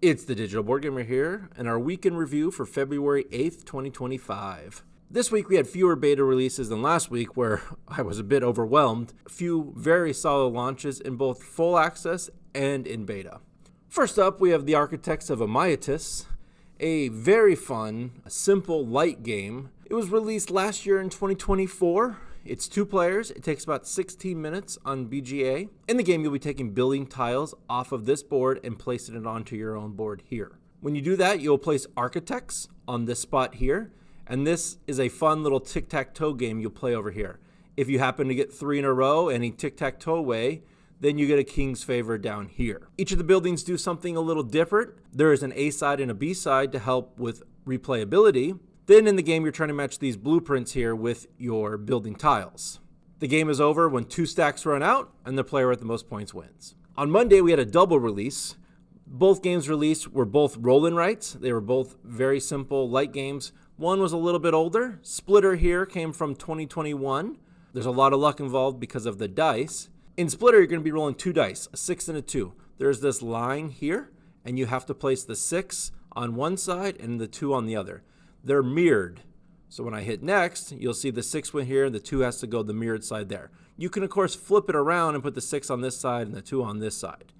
It's the Digital Board Gamer here, and our weekend review for February 8th, 2025. This week we had fewer beta releases than last week, where I was a bit overwhelmed. A few very solid launches in both full access and in beta. First up, we have the architects of Amytis, a very fun, simple, light game. It was released last year in 2024. It's 2 players. It takes about 16 minutes on BGA. In the game, you'll be taking building tiles off of this board and placing it onto your own board here. When you do that, you'll place architects on this spot here. And this is a fun little tic-tac-toe game you'll play over here. If you happen to get 3 in a row, any tic-tac-toe way, then you get a king's favor down here. Each of the buildings do something a little different. There is an A side and a B side to help with replayability. Then in the game, you're trying to match these blueprints here with your building tiles. The game is over when 2 stacks run out and the player with the most points wins. On Monday, we had a double release. Both games released were both roll-and-writes. They were both very simple, light games. One was a little bit older. Splitter here came from 2021. There's a lot of luck involved because of the dice. In Splitter, you're going to be rolling 2 dice, a 6 and a 2. There's this line here, and you have to place the 6 on one side and the 2 on the other. They're mirrored. So when I hit next, you'll see the 6 went here and the 2 has to go the mirrored side there. You can, of course, flip it around and put the 6 on this side and the 2 on this side.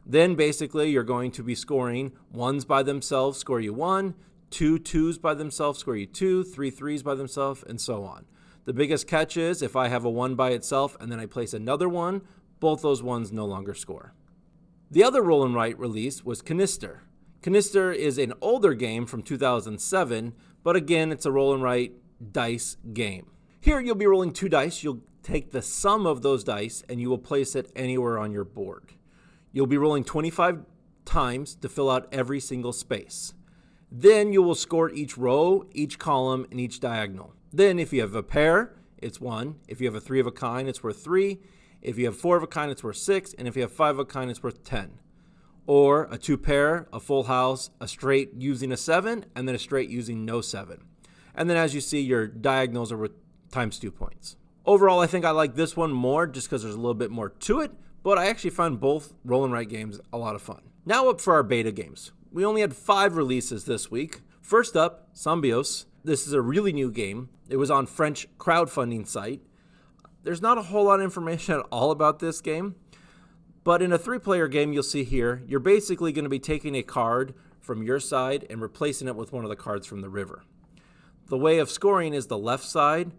Then basically you're going to be scoring 1s by themselves, score you 1, 2 2s by themselves, score you 2, 3 3s by themselves, and so on. The biggest catch is if I have a 1 by itself and then I place another 1, both those 1s no longer score. The other roll and write release was Knister. Knister is an older game from 2007, but again, it's a roll and write dice game. Here you'll be rolling 2 dice. You'll take the sum of those dice and you will place it anywhere on your board. You'll be rolling 25 times to fill out every single space. Then you will score each row, each column, and each diagonal. Then if you have a pair, it's 1. If you have a 3 of a kind, it's worth 3. If you have 4 of a kind, it's worth 6. And if you have 5 of a kind, it's worth 10. Or a 2 pair, a full house, a straight using a 7, and then a straight using no 7. And then as you see, your diagonals are worth times 2 points. Overall, I think I like this one more just because there's a little bit more to it, but I actually found both roll and write games a lot of fun. Now up for our beta games. We only had 5 releases this week. First up, Symbiose. This is a really new game. It was on French crowdfunding site. There's not a whole lot of information at all about this game. But in a 3-player game, you'll see here, you're basically going to be taking a card from your side and replacing it with one of the cards from the river. The way of scoring is the left side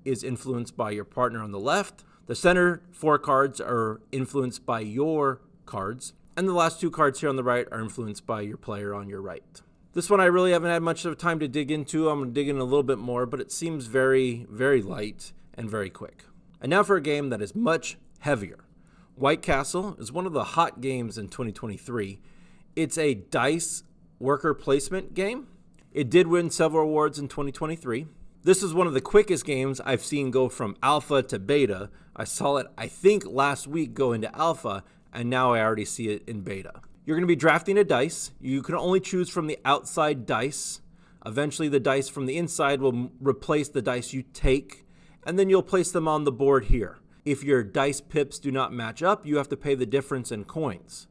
is influenced by your partner on the left. The center 4 cards are influenced by your cards. And the last 2 cards here on the right are influenced by your player on your right. This one I really haven't had much of time to dig into. I'm going to dig in a little bit more, but it seems very, very light and very quick. And now for a game that is much heavier. White Castle is one of the hot games in 2023. It's a dice worker placement game. It did win several awards in 2023. This is one of the quickest games I've seen go from alpha to beta. I saw it, I think, last week go into alpha, and now I already see it in beta. You're going to be drafting a dice. You can only choose from the outside dice. Eventually, the dice from the inside will replace the dice you take, and then you'll place them on the board here. If your dice pips do not match up, you have to pay the difference in coins.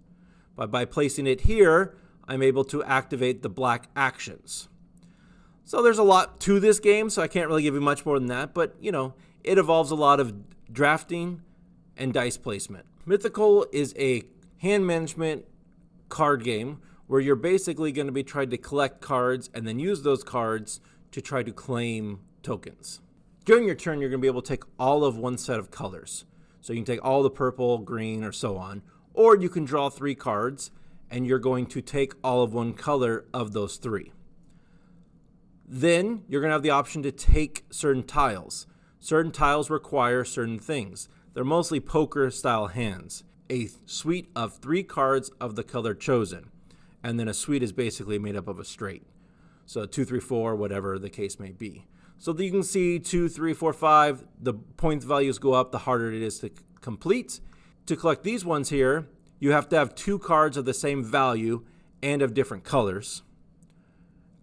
But by placing it here, I'm able to activate the black actions. So there's a lot to this game, so I can't really give you much more than that, but it involves a lot of drafting and dice placement. Mythical is a hand management card game where you're basically going to be trying to collect cards and then use those cards to try to claim tokens. During your turn, you're going to be able to take all of one set of colors. So you can take all the purple, green, or so on. Or you can draw 3 cards, and you're going to take all of one color of those 3. Then you're going to have the option to take certain tiles. Certain tiles require certain things. They're mostly poker-style hands. A suite of 3 cards of the color chosen. And then a suite is basically made up of a straight. So 2, 3, 4, whatever the case may be. So that you can see 2, 3, 4, 5, the points values go up, the harder it is to complete. To collect these ones here, you have to have 2 cards of the same value and of different colors.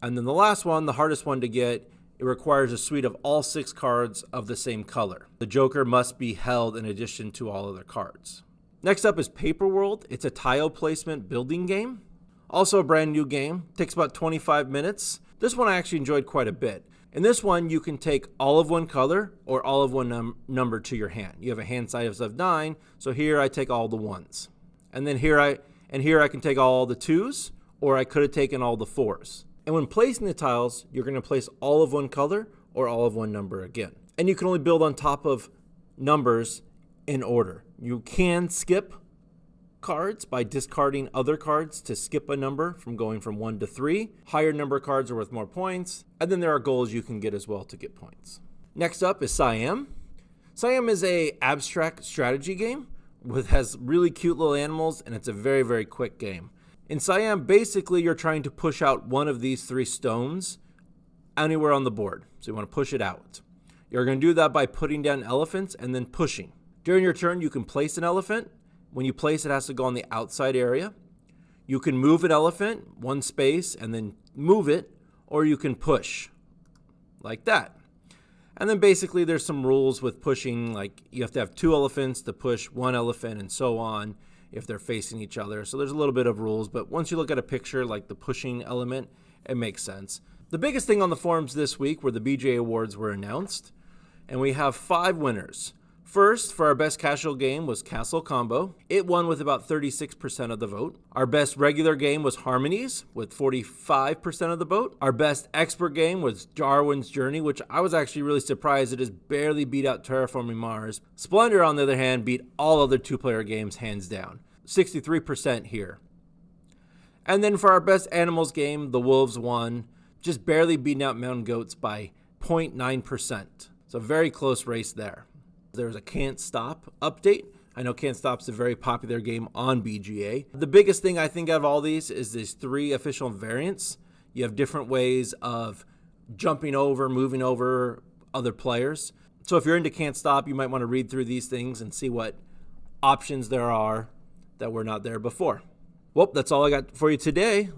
And then the last one, the hardest one to get, it requires a suite of all 6 cards of the same color. The Joker must be held in addition to all other cards. Next up is Paper World. It's a tile placement building game. Also a brand new game, takes about 25 minutes. This one I actually enjoyed quite a bit. In this one, you can take all of one color or all of one number to your hand. You have a hand size of 9, so here I take all the 1s. And then here I can take all the 2s, or I could have taken all the 4s. And when placing the tiles, you're going to place all of one color or all of one number again. And you can only build on top of numbers in order. You can skip cards by discarding other cards to skip a number from going from 1 to 3. Higher number cards are worth more points. And then there are goals you can get as well to get points. Next up is Siam. Siam is a abstract strategy game has really cute little animals, and it's a very, very quick game. In Siam, basically you're trying to push out one of these 3 stones anywhere on the board. So you want to push it out. You're going to do that by putting down elephants and then pushing. During your turn, you can place an elephant. When you place it, has to go on the outside area. You can move an elephant 1 space and then move it, or you can push like that. And then basically there's some rules with pushing, like you have to have 2 elephants to push 1 elephant and so on if they're facing each other. So there's a little bit of rules, but once you look at a picture like the pushing element, it makes sense. The biggest thing on the forums this week were the BGA Awards were announced, and we have 5 winners. First, for our best casual game was Castle Combo. It won with about 36% of the vote. Our best regular game was Harmonies with 45% of the vote. Our best expert game was Darwin's Journey, which I was actually really surprised it just barely beat out Terraforming Mars. Splendor, on the other hand, beat all other 2-player games hands down. 63% here. And then for our best animals game, the Wolves won, just barely beating out Mountain Goats by 0.9%. So very close race there. There's a Can't Stop update. I know Can't Stop's a very popular game on BGA. The biggest thing I think out of all these is these 3 official variants. You have different ways of jumping over, moving over other players. So if you're into Can't Stop, you might want to read through these things and see what options there are that were not there before. Well, that's all I got for you today.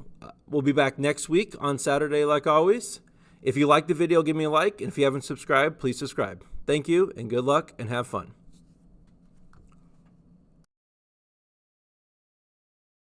We'll be back next week on Saturday like always. If you liked the video, give me a like. And if you haven't subscribed, please subscribe. Thank you, and good luck, and have fun.